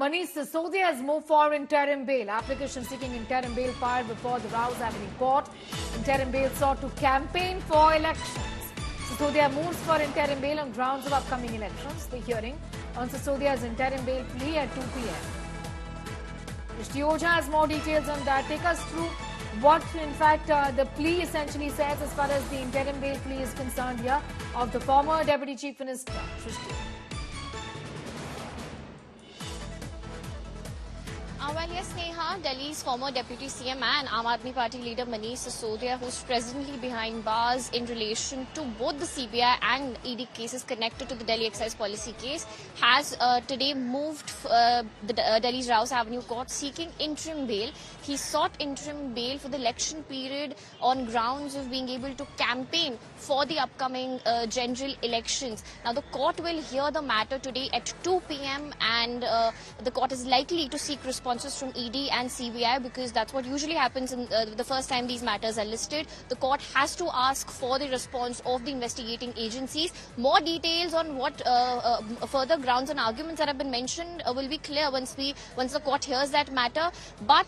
Manish Sisodia has moved for interim bail. Application seeking interim bail filed before the Rouse Avenue Court. Interim bail sought to campaign for elections. Sisodia moves for interim bail on grounds of upcoming elections. The hearing on Sisodia's interim bail plea at 2 p.m. Rishti Oja has more details on that. Take us through what, in fact, the plea essentially says as far as the interim bail plea is concerned here of the former Deputy Chief Minister, Rishti. Well, yes, Neha, Delhi's former Deputy CM and Aam Aadmi Party leader Manish Sisodia, who's presently behind bars in relation to both the CBI and ED cases connected to the Delhi excise policy case, has today moved Delhi's Rouse Avenue Court seeking interim bail. He sought interim bail for the election period on grounds of being able to campaign for the upcoming general elections. Now, the court will hear the matter today at 2 p.m. and the court is likely to seek responses from ED and CBI because that's what usually happens in the first time these matters are listed. The court has to ask for the response of the investigating agencies. More details on what further grounds and arguments that have been mentioned will be clear once the court hears that matter. But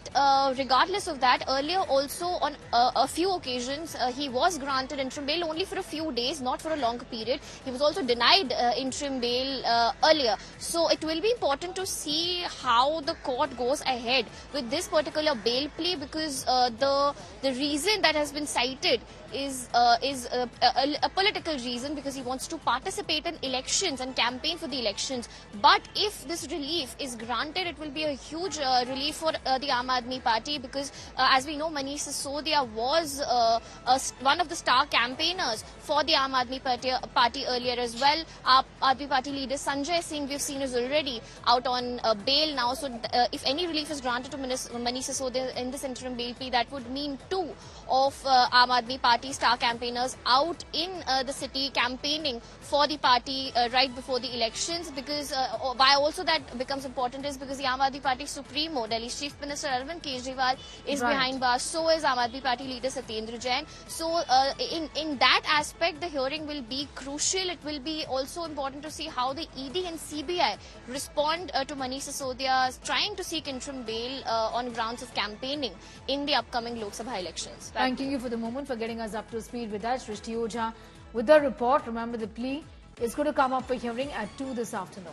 regardless of that, earlier also on a few occasions he was granted interim bail only for a few days, not for a long period. He was also denied interim bail earlier. So it will be important to see how the court goes ahead with this particular bail plea because the reason that has been cited is a political reason because he wants to participate in elections and campaign for the elections. But if this relief is granted, it will be a huge relief for the Aam Aadmi Party because as we know, Manish Sisodia was one of the star campaigners for the Aam Aadmi Party earlier as well. Aam Aadmi Party leader Sanjay Singh, we've seen, is already out on bail now. So if any relief is granted to Manish Sisodia in this interim bail plea, that would mean two of Aam Aadmi Party star campaigners out in the city campaigning for the party right before the elections. Because why also that becomes important is because the Aam Aadmi Party supremo, Delhi's Chief Minister Arvind Kejriwal, is behind bars. So is Aam Aadmi Party leader Satyendra Jain. So in that aspect, the hearing will be crucial. It will be also important to see how the ED and CBI respond to Manish Sisodia trying to seek interim bail on grounds of campaigning in the upcoming Lok Sabha elections. Thanking you for the moment, for getting us up to speed with that. Rishti Oja with the report. Remember, the plea is going to come up for hearing at 2 this afternoon.